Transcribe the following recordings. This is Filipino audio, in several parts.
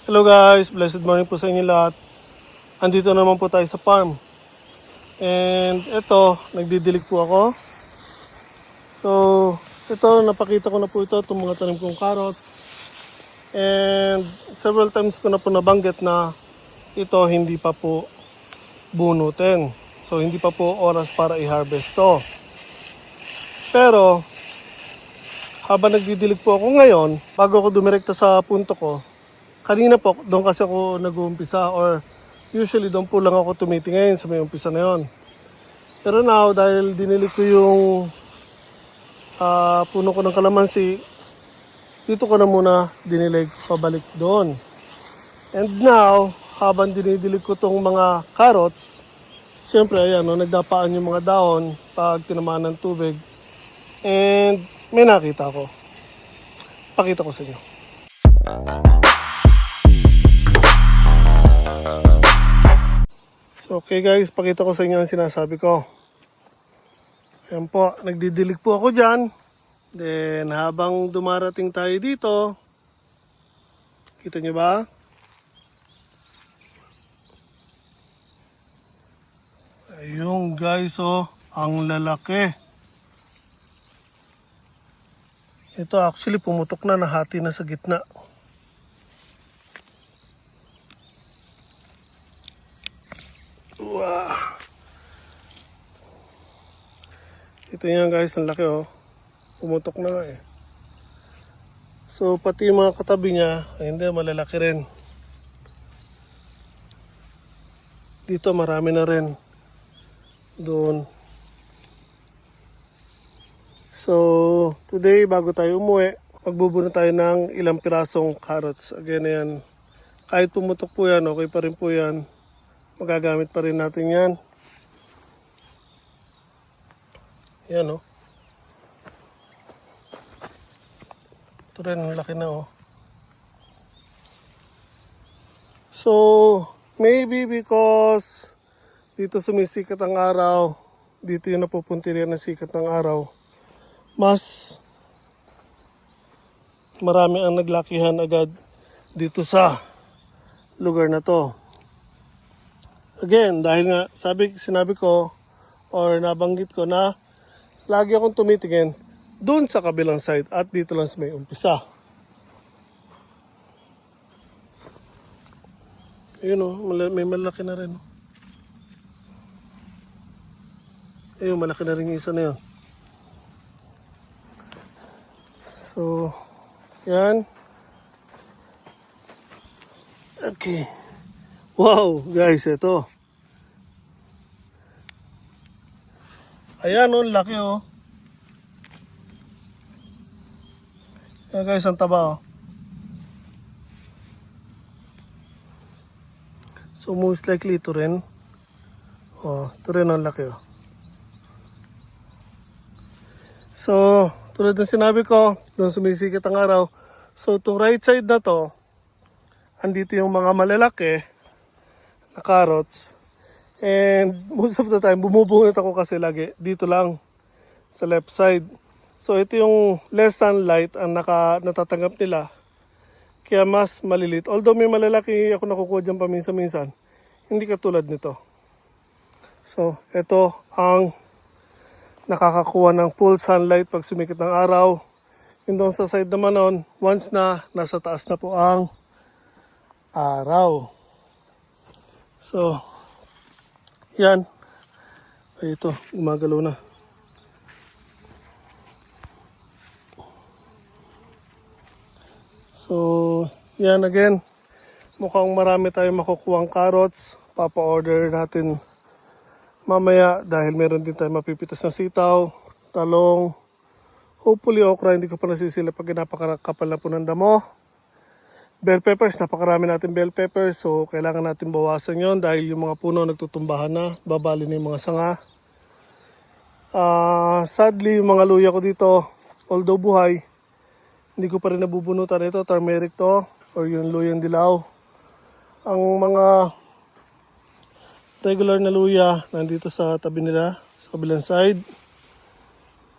Hello guys, blessed morning po sa inyo lahat. Andito naman po tayo sa farm. And ito, nagdidilig po ako. So, ito, napakita ko na po ito, itong mga tanim kong carrots. And several times ko na po nabanggit na ito hindi pa po bunutin. So, hindi pa po oras para i-harvest to. Pero, habang nagdidilig po ako ngayon, bago ako dumirekta sa punto ko, kanina po, doon kasi ako nag-uumpisa or usually doon po lang ako tumitingin sa may umpisa na yon. Pero now, dahil dinilig ko yung puno ko ng kalamansi, dito ko na muna dinilig pabalik doon. And now, habang dinidilig ko tong mga carrots, siyempre, ayan, nagdapaan yung mga dahon pag tinamaan ng tubig. And may nakita ko. Pakita ko sa inyo. So, okay guys, pakita ko sa inyo ang sinasabi ko. Ayan po, nagdidilig po ako dyan. Then, habang dumarating tayo dito, kita nyo ba? Ayun guys, oh, ang lalaki. Ito actually pumutok na, nahati na sa gitna. Wow. Ito yan guys, ang laki oh. Pumutok na nga eh. So pati yung mga katabi niya, ay hindi, malalaki rin. Dito marami na rin. Doon. So today bago tayo umuwi, magbubuno tayo ng ilang pirasong carrots. Again yan, kahit pumutok po yan, okay pa rin po yan. Magagamit pa rin natin yan. Yan oh. Ito rin, laki na oh. So, maybe because dito sumisikat ang araw, dito yung napupuntirian ng sikat ng araw, mas marami ang naglakihan agad dito sa lugar na to. Again, dahil nga sinabi ko or nabanggit ko na lagi akong tumitingin doon sa kabilang side at dito lang sa may umpisa. Ayun o, may malaki na rin. Ayun, malaki na rin yung isa na yun. So, yan. Okay. Wow, guys, ito. Ayan, oh, laki, oh. Ayan, guys, ang taba, oh. So, most likely ito rin. Oh, ito rin ang laki, oh. So, tulad ng sinabi ko, doon sumisikit ang araw. So, itong right side na to, andito yung mga malalaki na carrots. And most of the time, bumubunot ako kasi lagi dito lang sa left side. So ito yung less sunlight ang natatanggap nila. Kaya mas malilit. Although may malalaki ako nakukuha dyan paminsan-minsan, hindi katulad nito. So ito ang nakakakuha ng full sunlight pag sumikit ng araw. Yung doon sa side naman nun, once na nasa taas na po ang araw. So, yan. Ay, ito, gumagalaw na. So, yan again. Mukhang marami tayong makukuhang carrots. Papa-order natin mamaya dahil meron din tayong mapipitas na sitaw, talong, hopefully okra, hindi ko pa nasisila pag napakakapal na po ng damo. Bell peppers, napakarami natin bell peppers, so kailangan natin bawasan yon dahil yung mga puno nagtutumbahan na, babali na yung mga sanga. Sadly, yung mga luya ko dito, although buhay, hindi ko pa rin nabubunutan ito, turmeric to, or yung luyang dilaw. Ang mga regular na luya nandito sa tabi nila, sa kabilang side.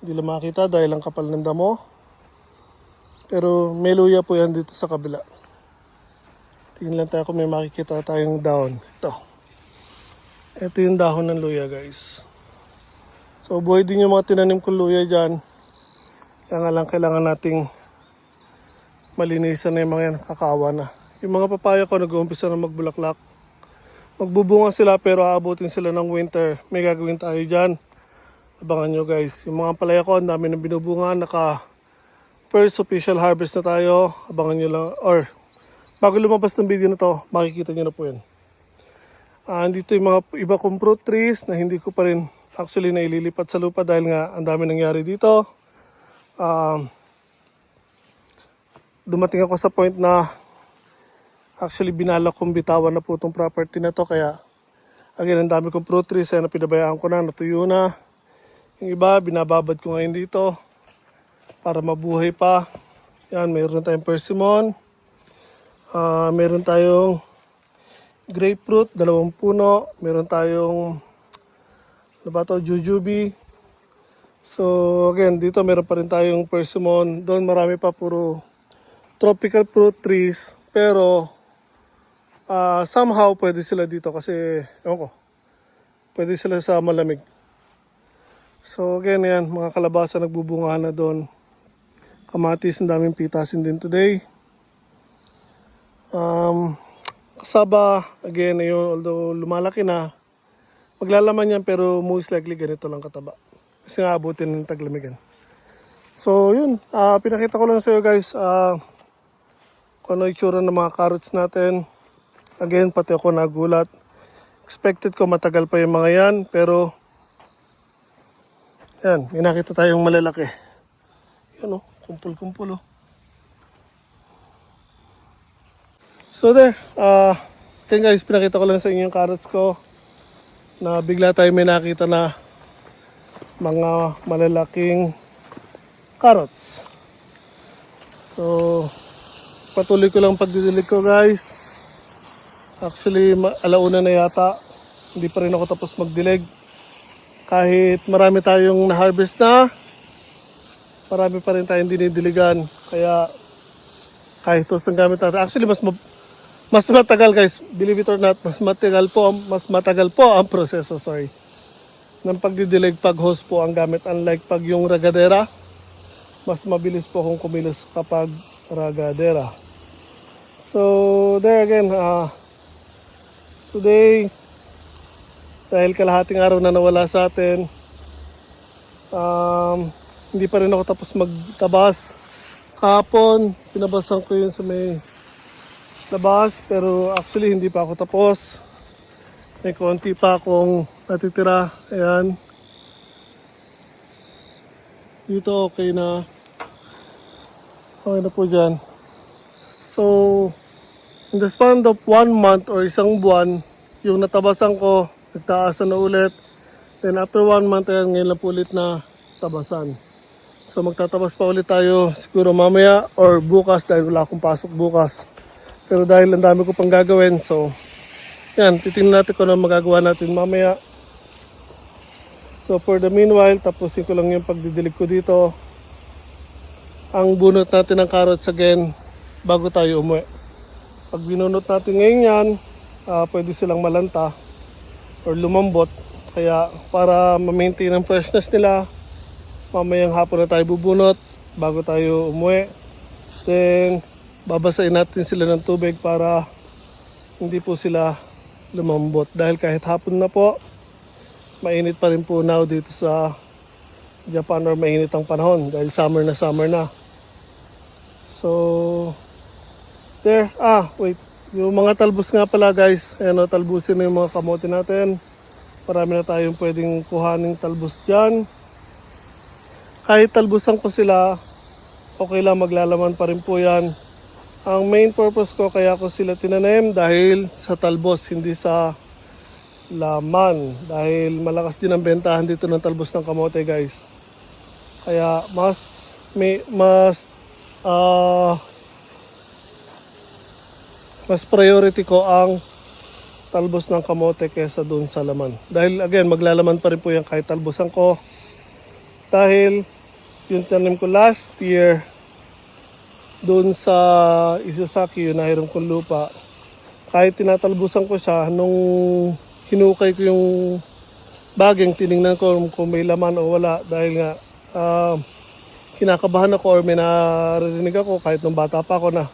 Hindi lang makita dahil ang kapal ng damo. Pero may luya po yan dito sa kabila. Tingnan lang tayo kung may makikita tayong dahon. Ito yung dahon ng luya guys. So buhay din yung mga tinanim kong luya dyan. Kaya nga lang kailangan nating malinisan na yung mga yan, kakaawa na. Yung mga papaya ko nag-uumpisa na magbulaklak. Magbubunga sila pero aabutin sila ng winter. May gagawin tayo dyan. Abangan nyo guys. Yung mga palaya ko, ang dami ng binubunga. First official harvest na tayo. Abangan nyo lang. Or bago lumabas ng video na to, makikita nyo na po yan. Dito yung mga iba kong fruit trees na hindi ko pa rin actually naililipat sa lupa dahil nga ang dami nangyari dito. Dumating ako sa point na actually binalak kong bitawan na po itong property na to. Kaya again, ang dami kong fruit trees na pinabayaan ko na, natuyo na. Yung iba, binababad ko ngayon dito para mabuhay pa. Yan, mayroon tayong persimmon. Meron tayong grapefruit, 2 puno. Meron tayong jujube. So again, dito meron pa rin tayong persimmon. Doon marami pa puro tropical fruit trees. Pero somehow pwede sila dito kasi, ewan ko, pwede sila sa malamig. So again, yan, mga kalabasa nagbubunga na doon. Kamatis, ang daming pitasin din today. Kasaba, again, although lumalaki na, maglalaman yan pero most likely ganito lang kataba. Kasi nga abutin ng taglamigan. So yun, pinakita ko lang sa iyo guys kung ano itsura ng mga carrots natin. Again, pati ako nagulat. Expected ko matagal pa yung mga yan, pero yan, may nakita tayong malalaki. Yan kumpul-kumpul So there, then guys, pinakita ko lang sa inyo yung carrots ko na bigla tayo may nakita na mga malalaking carrots. So, patuloy ko lang pagdidilig ko guys. Actually, alauna na yata. Hindi pa rin ako tapos magdilig. Kahit marami tayong na-harvest na, marami pa rin tayong dinidiligan. Kaya, kahit ito ang gamit natin. Actually, mas matagal guys. Believe it or not, mas matagal po ang proseso, ng pagdidilig pag hose po ang gamit. Unlike pag yung ragadera, mas mabilis po kung kumilos kapag ragadera. So, there again, today, dahil kalahating araw na nawala sa atin, hindi pa rin ako tapos magtabas. Kahapon, pinabasan ko yun sa may labas, pero actually hindi pa ako tapos. May konti pa akong natitira. Ayan. Dito okay na. Okay na po dyan. So, in the span of 1 month or isang buwan, yung natabasan ko, nagtaasan na ulit. Then after 1 month, ayan, ngayon lang po ulit na tabasan. So magtatabas pa ulit tayo siguro mamaya or bukas dahil wala akong pasok bukas. Pero dahil ang dami ko pang gagawin, so yan, titingnan natin kung ano magagawa natin mamaya. So for the meanwhile, tapusin ko lang yung pagdidilig ko dito. Ang bunot natin ng carrots again bago tayo umuwi. Pag binunot natin ngayon yan, pwede silang malanta or lumambot. Kaya para ma-maintain ang freshness nila, mamayang hapon na tayo bubunot bago tayo umuwi. Then, babasain natin sila ng tubig para hindi po sila lumambot. Dahil kahit hapon na po, mainit pa rin po now dito sa Japan or mainit ang panahon dahil summer na. So, there. Wait. Yung mga talbos nga pala guys. Ayan o, talbusin na yung mga kamote natin. Marami na tayong pwedeng kuhaning talbos dyan. Kahit talbusan ko sila, okay lang, maglalaman pa rin po yan. Ang main purpose ko kaya ko sila tinanim dahil sa talbos, hindi sa laman. Dahil malakas din ang bentahan dito ng talbos ng kamote guys. Kaya mas priority ko ang talbos ng kamote kesa dun sa laman. Dahil again, maglalaman pa rin po yan kahit talbosan ko. Dahil yung tanim ko last year, dun sa Isasaki, yung nahiram kong lupa, kahit tinatalbusan ko siya, nung hinukay ko yung baging, tiningnan ko kung may laman o wala dahil nga kinakabahan ako or may naririnig ako kahit nung bata pa ako na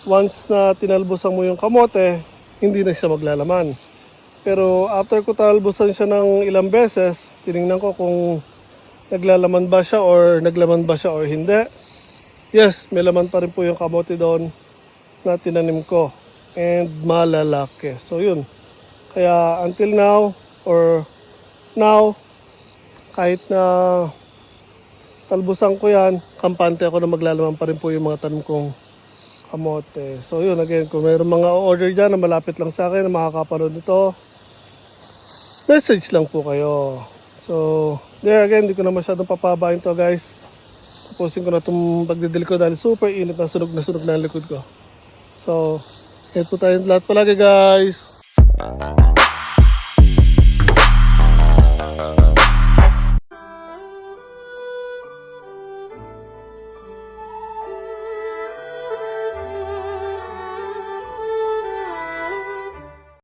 once na tinalbusan mo yung kamote, hindi na siya maglalaman. Pero after ko talbusan siya ng ilang beses, tiningnan ko kung naglalaman ba siya or naglaman ba siya or hindi. Yes, may laman pa rin po yung kamote doon na tinanim ko. And malalaki. So yun. Kaya until now, or now, kahit na talbusan ko yan, kampante ako na maglalaman pa rin po yung mga tanim kong kamote. So yun, again, kung mayroong mga order dyan na malapit lang sa akin na makakapanood nito, message lang po kayo. So, yeah, again, hindi ko na masyadong papabain to guys. Tapusin ko na itong pagdidil ko dahil super init na sunog na ang likod ko. So, yan po tayong lahat palagi guys.